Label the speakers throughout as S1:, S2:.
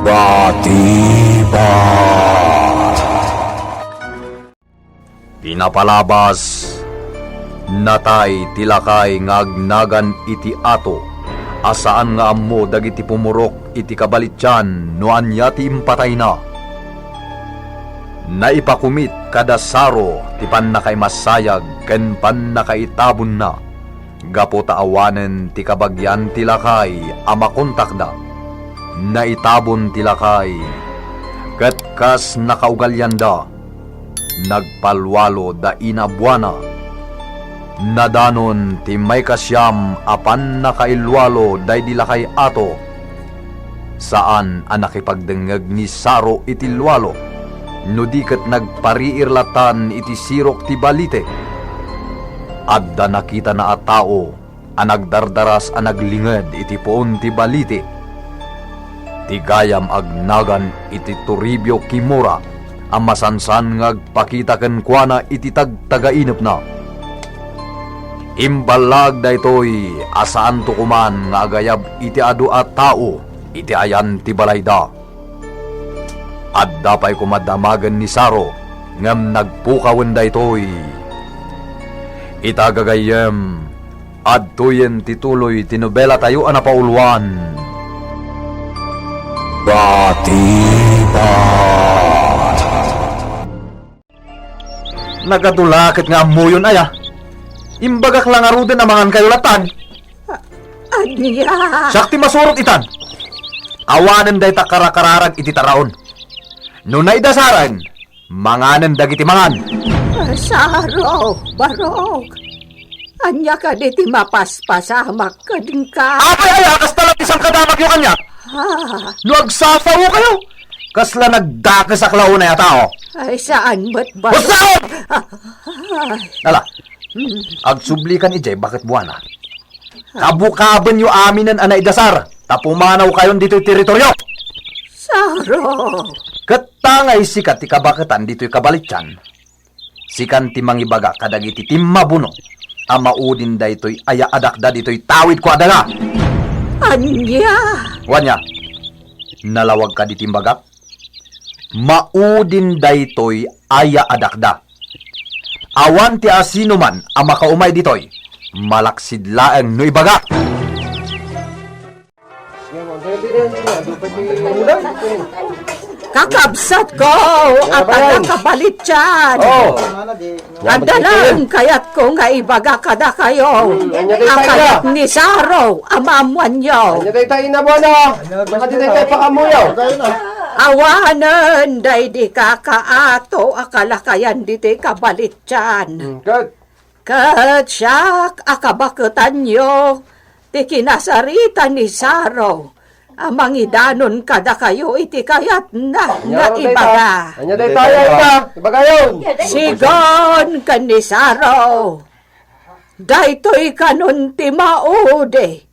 S1: Batibot. Pinapalabas natay tilakay ngagnagan iti ato asaan nga ammo dagiti pumurok iti kabalityan no anya ti impatay na. Naipakumit kada saro ti pannakay masayag ken pannakaitabon na. Gapo taawanen ti kabagyan tilakay amakontakda. Naitabon tilakay ket kas nakaugalyanda. Nagpalwalo da inabuana. Nadanon ti may kasyam apan nakailwalo day dilakay ato. Saan ang nakipagdengeg ni Saro iti lwalo, no di ket nagpariirlatan iti sirok ti balite. Adda nakita na a tao, ang nagdardaras ang naglinged iti poon ti balite. Ti gayam agnagan iti Toribio Kimura, ang masansan ngagpakita ken kuana iti tagtagainep na. Imbalag daytoy asaan to kuman nga agayab iti adu at tao iti ayan ti balayda. Adda pay kumadamagan ni Saro ngem nagpukawen daytoy. Itagagayem adtoyen tituloy ti nobela tayo anapauluan. Batibot. Nagadulakit nga amuyon aya. Imbagak lang aruden amangan kayo latan.
S2: Anya!
S1: Sakti masurot itan. Awanen day takarakararag iti taraon. Nunay dasaran, manganen dagiti mangan.
S2: Saro, barok. Anya ka di ti mapaspasamak ka din ka.
S1: Apay ayakas talat isang kadamag yung kanya. Nuagsafaw kayo. Kasla nagdakas aklaw na yatao.
S2: Ay, saan ba't ba?
S1: Busaot! Nala, agsublikan ijay bakit buwana. Kabukaban yu aminan anay dasar. Tapumanaw kayon dito'y teritoryo.
S2: Saro!
S1: Katangay sikat ti kabakatan dito'y kabalityan. Sikan ti mangibaga kadagiti timmabuno. Amaudin da ito'y aya adakda dito'y tawid ko adaga.
S2: Anya!
S1: Wanya, nalawag ka di timbagak? Maudin da ito'y aya adakda. Awan ti asino man ang makaumay dito'y malaksidlaeng no ibaga.
S2: Kakabsat ko! At kapalit dyan! Adalang kayat ko nga ibaga kada kayo. Ang kayat ni Saro, amamuan nyo.
S3: Anya day tayo inabuana. Baka di tayo pakamuyaw.
S2: Awanan, day di kakaato, akalakayan di ti kabalit dyan.
S3: Good.
S2: Katsyak, akabakutan nyo, ti kinasarita ni Saro. Amang idanon kada kayo, iti kayat na, nga ibaga.
S3: Anya day tayo ina. Ibaga yun.
S2: Sigon ka ni Saro. Daytoy kanon ti maude.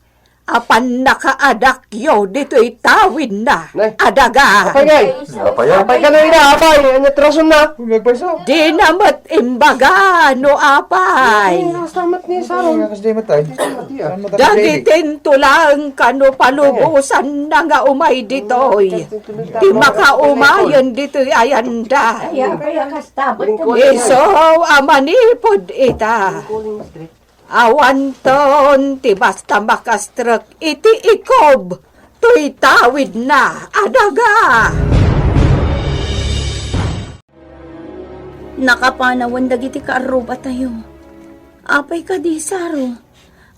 S2: Apan nakaadakyo dito'y tawid na.
S3: Nay.
S2: Adaga.
S3: Apay ngay. Apay ka na ina. Apay. Anya trason na.
S2: Di namat imbaga no apay.
S3: Samat ni Saro.
S2: Dagitin tulang kano palubusan na nga umay dito'y. Di makaumayan dito'y ayanda. Iso amanipod ita. Awanton ti basta makastrek iti ikob. Tuy tawid na adaga.
S4: Nakapanawan dagiti kaaruba tayo. Apay ka di, Saro.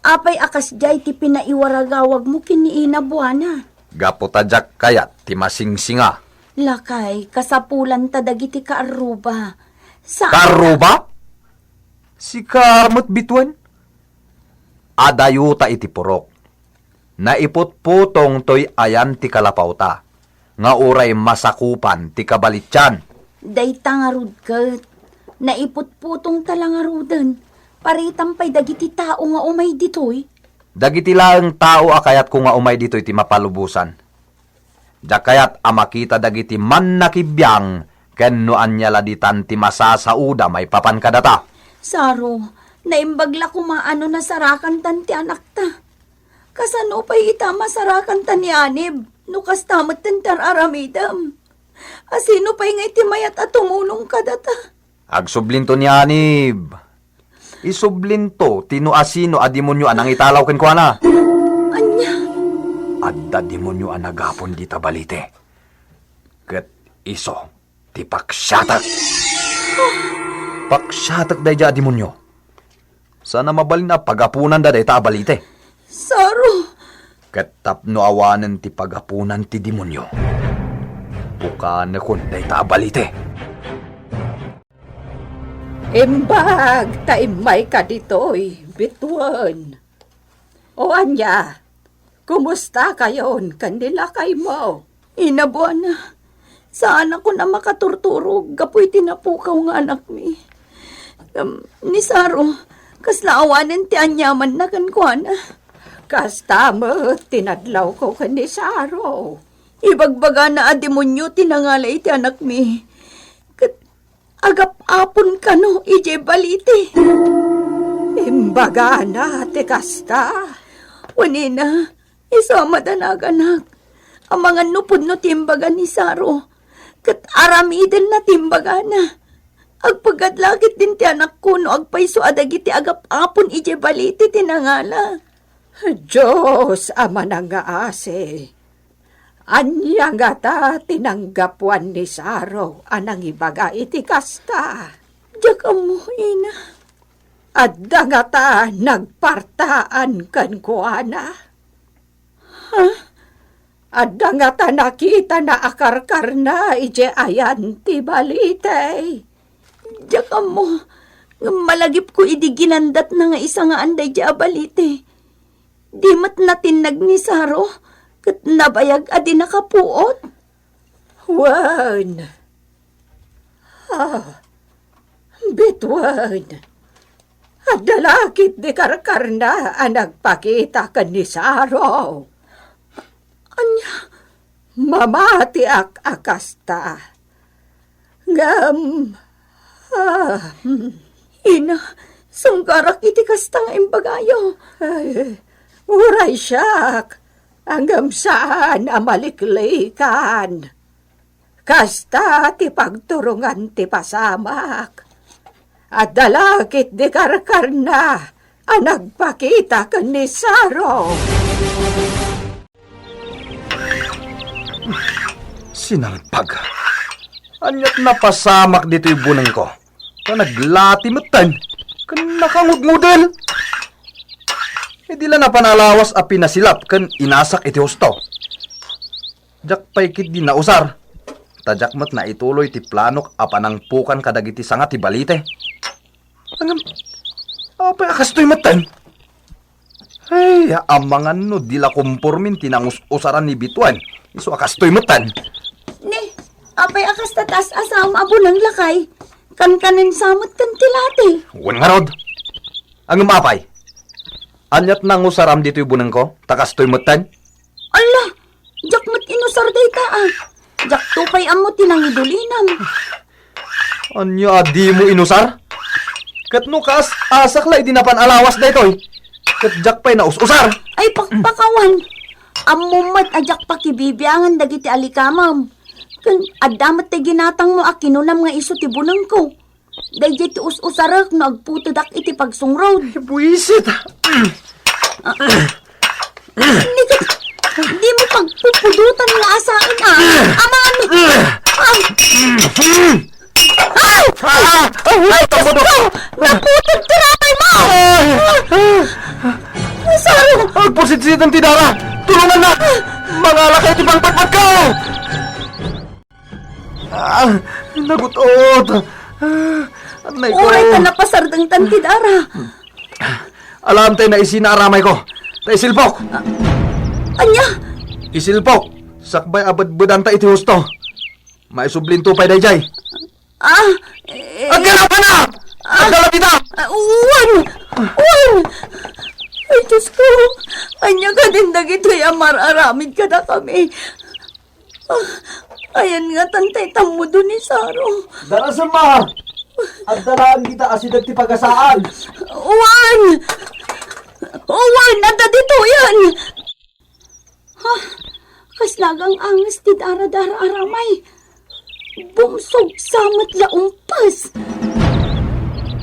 S4: Apay akas jay ti pinaiwaragawag mo kiniina buwana.
S1: Gapotadyak kayat ti masingsinga.
S4: Lakay, kasapulan ta dagiti kaaruba.
S1: Karuba? Si Karmot Bituan? Adayuta iti purok. Naiputputong toy ayan ti kalapawta. Nga uray masakupan ti kabalityan.
S4: Dayta nga rudkat. Naiputputong talang aruden. Paritampay dagiti tao nga umay ditoy.
S1: Dagiti lang tao akayat ko nga umay dito iti mapalubusan. Dakayat amakita dagiti man nakibiyang ken no anya laditan ti masasauda may papan kadata.
S4: Saro, naimbagla kumaano na sarakan tan ti anak ta. Kasano pa ita masarakan tan ni Anib? Nukas tamat tentar aramidam. Asino pa'y nga itimayat at tumulong ka data.
S1: Agsublinto ni Anib. Isublinto, tino asino a demonyo anang italaw ken kuana.
S4: Anya,
S1: Adda demonyo ang nagapon di tabalite. Ket iso, ti paksyatak. Paksyatak day ja demonyo. Sana mabalin na pagapunan da day tabalite.
S4: Saro.
S1: Ket tapno awanen ti pagapunan ti demonyo. Bukan na kun day tabalite.
S2: Imbag, taimay ka dito'y, bituan. O anya, kumusta kayon kanila kay mo?
S4: Inabuan na. Saan ako na makaturturog, gapoy tinapukaw nga anak mi. Ni Saro, kaslaawanan ti anyaman na kankwana.
S2: Kasta mo, tinadlaw ko kanisaro.
S4: Ibagbaga na a demonyo tinangalay ti anak mi. Agap-apon ka no, ije balite.
S2: Imbaga na, ti kasta.
S4: Wanina, isama danaganak. Ang mga nupod no timbaga ni Saro. Kat aramiden na timbaga na. Agpagadlakit din ti anak ko no agpaiso adagiti agap-apon ije balite tinangala.
S2: Diyos, ama ng aase. Anya nga ta tinanggapuan ni Saro anang ibaga iti kasta.
S4: Diyak mo, ina.
S2: Adda nga ta nagpartaan kan kuana.
S4: Ha?
S2: Adda nga ta nakita na akarkar na ije ayan ti balite.
S4: Diyak mo. Malagip ko idiginandat na nga isa nga anday di abalite. Di mat natinag ni Saro. Kat nabayag adi nakapuot.
S2: Wan. Bitwan. Adalakit di karkar na ang nagpakita ka ni Saro.
S4: Anya?
S2: Mamati akasta. Ngam.
S4: Ina, sunggarak iti kastang imbagayo.
S2: Uray siyak. Hanggang saan amaliklikan. Kasta ti pagturungan ti pasamak. At dalakit di karkar na ang nagpakita ka ni Saro.
S1: Sinalpag. Anyat napasamak dito yung bunang ko. Naglati matan. Kan nakangudmudel. Di la na panalawas a pinasilap kan inasak iti husto. Jak paikit di nausar. Tajak mat na ituloy ti planok a panangpukan kadagiti sanga ti balite. Angam, apay akastoy matan. Ay, amangan no di la kumpurmin tinangus-usaran ni Bituan. Iso akastoy matan.
S4: Ni, apay akas tatas asam abo ng lakay. Kan-kanin samot kan tilati.
S1: Wan nga rod. Angam apay. Anyat nang usaram dito yung bunang ko, takastoy matan.
S4: Ala, jak mat inusar day ta ah. Jak tupay amo tinangidulinam.
S1: Anya adi mo inusar? Kat no kas asaklay di napan alawas da itoy. Kat jak pa'y naus-usar.
S4: Ay pakpakawan. Amumat ajak pakibibiangan dagiti alikamam. Kan adamat tay ginatang mo akinunam nga iso ti bunang ko. Dahil ti us-usarak no agputudak iti pagsungrod.
S1: Buisit.
S4: Di mo pagpupudutan nga asain ah. Aman! Ay, Diyos ko! Naputod tiramay mo! Saro!
S1: Agpusit-sit ang tidara! Tulungan na! Mangala kayo tibang patpat ka! Nagutot! Anay ko!
S4: Uray ka napasardang tantidara.
S1: Alam tayo na isinaramay ko. Tayo silpok!
S4: Anya?
S1: Isilpok! Sakbay abad-budan ta iti husto. Maisublin tupay dayjay. Agalaw ka na! Agalaw kita!
S4: Uwan! Ay, Diyos ko. Anya ka din dagito amar-aramid ka na kami. Ayan nga tantay tamo doon ni Saro.
S3: Darasan ma! At dalaan kita asidag ti pagasaan.
S4: Uwan! Uwan! Nanda dito yan! Kaslagang angas ti dara-dara aramay. Bumsog samat laumpas.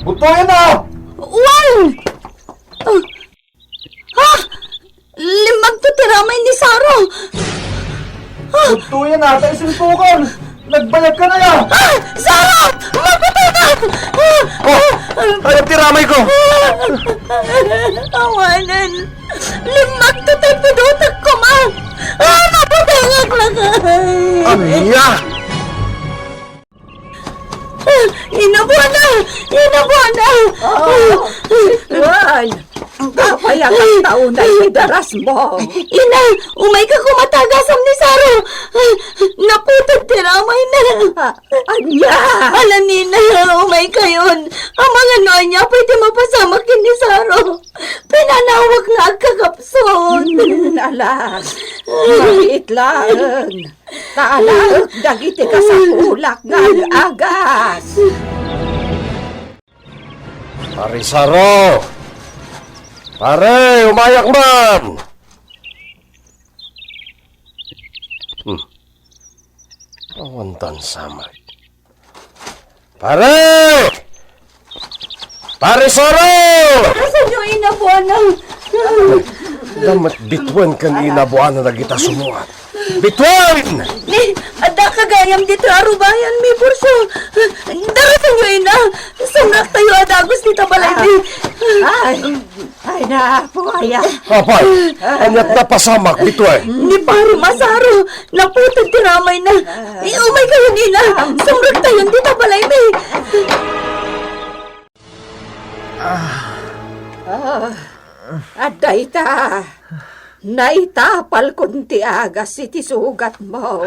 S3: Butuin na!
S4: Wan! Ha? Limag to tiramay ni Saro.
S3: Butuin na! Tayo sintukan! Nagbayag ka na ya!
S4: Saro! Magpatutan!
S1: Ayop ti ramay ko!
S4: Awanan! Limag to tayo pudutak ko, ma! Napatangag lang!
S1: Anya!
S4: Inabuana! Inabuana!
S2: Wan, kapayag ang taon ay daras mo.
S4: Ina, umay ka kumatagasam ni Saro. Naputad tiramay na.
S2: Anya!
S4: Ala nina, umay ka yun. Ang mga noy niya pwede mapasamak yun ni Saro. Pinanawag nga agkakapson.
S2: Alas, maliit lang. Taalag, dagiti ka sa kulak nga agas.
S5: Pare Saro! Pare, umayak man! Awantan samay. Pare! Pare Saro!
S4: Asan yung inabuana?
S5: Damat bitwan kanina buwan na nagita sumuat. Bitwan!
S4: Ada kagayam dito arubayan mi burso. Darating nyo ina. Sumrak tayo adagos dito balay mi.
S2: Ay na, puwaya.
S5: Apay, anyat na pasamak, bitwan.
S4: Ni pare Masaro. Naputad tiramay na. Umay kayo nina. Sumrak tayo dito balay mi.
S2: Aday ta. Naitapal kunti agas iti sugat mo.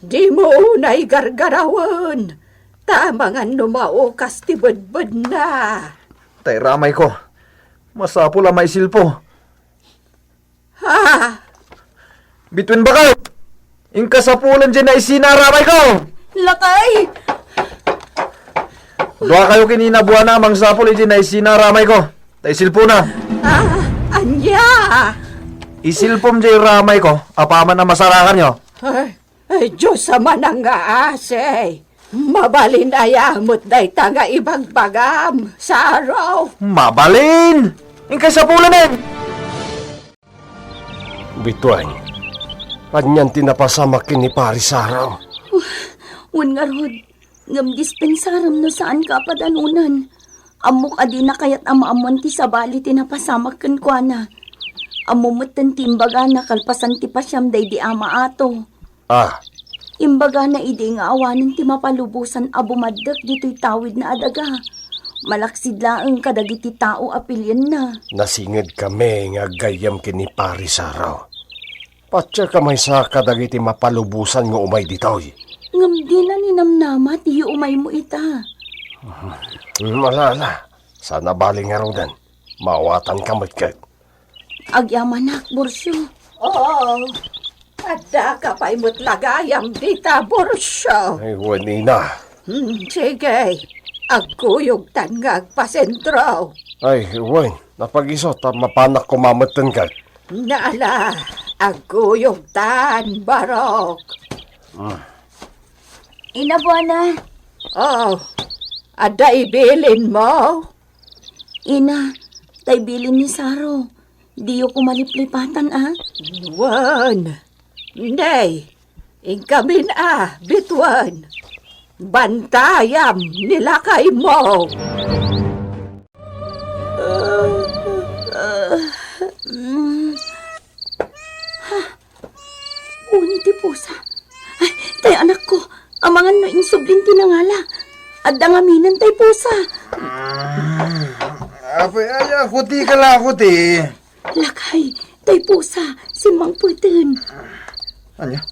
S2: Di mo unay gargarawan. Tamangan numaukas ti budbud na.
S1: Tay ramay ko. Masapo la may silpo.
S2: Ha?
S1: Between ba kayo? Ingkasapulan dyan na isinaramay ko!
S4: Lakay.
S1: Doa kayo kinina buwan na mang sapol dyan na isinaramay ko. Tay silpo na.
S2: Anya?
S1: Isilpom dyan yung ramay ko. Apaman na masarakan nyo.
S2: Ay, Diyos sama nang nga asay. Mabalin ayamot day tanga ibang bagam sa araw.
S1: Mabalin! Ingkasapulan din!
S5: Bitwan, kanyan tinapasamakin ni Pare Saro.
S4: Un nga rod. Ngam dispensaram no saan ka padanunan. Amok adi na kayat amaamuan ti sabali tinapasamakan ko na. Amumutan ti imbaga na kalpasan ti pasyam day di ama ato.
S5: Ah,
S4: Imbaga na idi nga awanin ti mapalubusan abumaddak dito'y tawid na adaga. Malaksid laeng kadagiti tao apilyan na.
S5: nasingid kami nga gayam kini Pare Saro. Patya kamay sa kadagiti mapalubusan nga umay ditoy.
S4: Ngam di na ninamnama ti umay mo ita.
S5: Malala, sana baling nga rodan. Mawatan kamot kat.
S4: Agyamanak, Borsyo.
S2: Oo. Ada ka pa'y mutlagayam dita, Borsyo.
S5: Ay, wanina.
S2: Sige. Agkuyog tan nga agpasentro.
S5: Ay, wan, napag-isot, mapanak kumamatan kat.
S2: Naala, agkuyog tan, Barok.
S4: Inabuana.
S2: Oh, ada ibilin mo?
S4: Ina, tay bilin ni Saro. Di ko maliplipatan, ah.
S2: Wan. Nay, ingkamin bitwan. Bantayam nilakay mo.
S4: Uni ti pusa. Ay, tay anak ko. Ang mga no insublin tinangala. At dangaminan tay pusa.
S1: Apay, ay, akuti ka lang, akuti.
S4: Lakay, tay pusa. Si Mang Putin.
S1: Anya?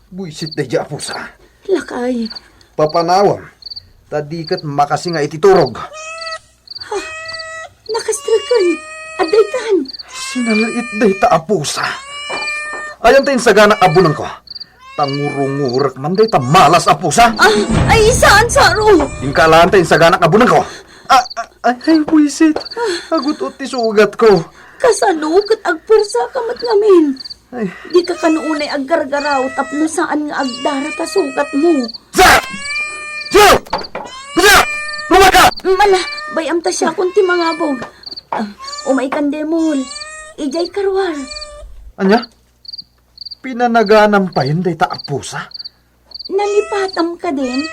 S1: Buisit na dya po sa.
S4: Lakay.
S1: Papanawam. Tadikat makasi nga ititurog.
S4: Nakastrakan. At daytan.
S1: Sinalait day ta apusa. Ayan tayo sa ganak abunan ko. Tangurungurak man day ta malas apusa.
S4: Ay, saan, Saro?
S1: Yung kalaan tayo sa ganak abunan ko. Ay, buisit. Agut-ut ti sugat ko.
S4: Kasalukot agpursa kamat ngamin. Di ka kanuunay aggargaraw tapno saan nga agdara ta sugat mo. Mala, bayam ta siya kung ti mga bog. Umay kan demol. Ijay karwar.
S3: Anya? Pinanaganam pa yun day taapusa?
S4: Nalipatam ka din.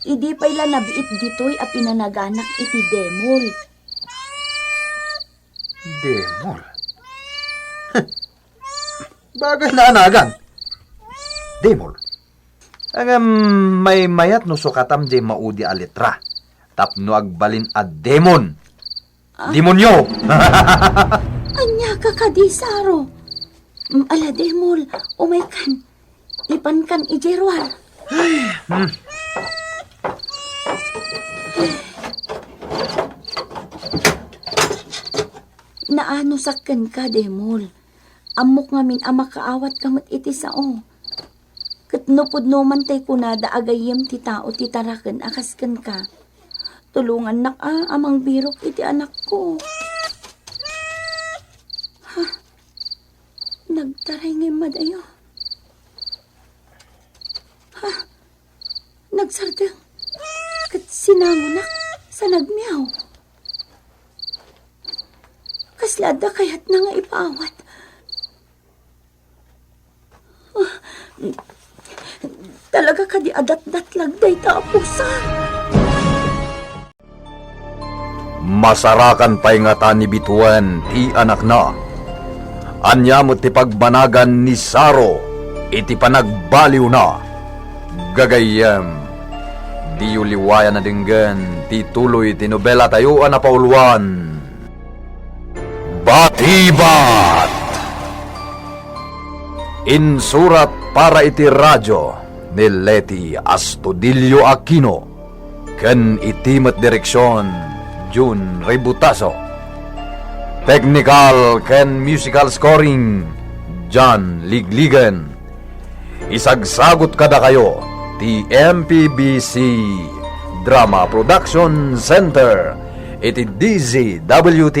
S4: Idi pa'y lanabiit dito'y a pinanaganak iti demol.
S3: Demol? Bagay na anagan. Demol? Ang may mayat no sukatam jay maudi a letra. Tapno agbalin a demon. Demonyo!
S4: Anya ka kadisaro. Ala demol, umay kan. Ipan kan ijerwar. Naano sakkan ka, demol. Amok ngamin ama kaawat kamot iti sao. Katnupod no man tay kunada agayem ti tao ti taraken akasken ka. Tulungan nak amang birok iti anak ko. Ha? Nagtaray ngay madayo. Ha? Nagsardeng. Kat sinangunak sa nagmiyaw. Kaslada kayat na nga ipaawat. Talaga ka di adat-dat lagday taapusa.
S1: Masarakan pa'y nga ta ni bituan ti anak na. Anya mo ti pagbanagan ni Saro, iti panagbaliw na. Gagayem, di uliwayan na dinggan, ti tuloy ti nobela tayo na pauluan. Batibat! Insurat para iti radyo ni Leti Astudillo Aquino, ken itimat direksyon June Rebutaso. Technical ken musical scoring John Ligligan. Isagsagot kada kayo ti MPBC Drama Production Center iti DZWT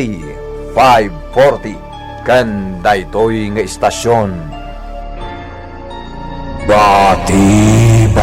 S1: 540 kan daytoy nga istasyon. Batibat!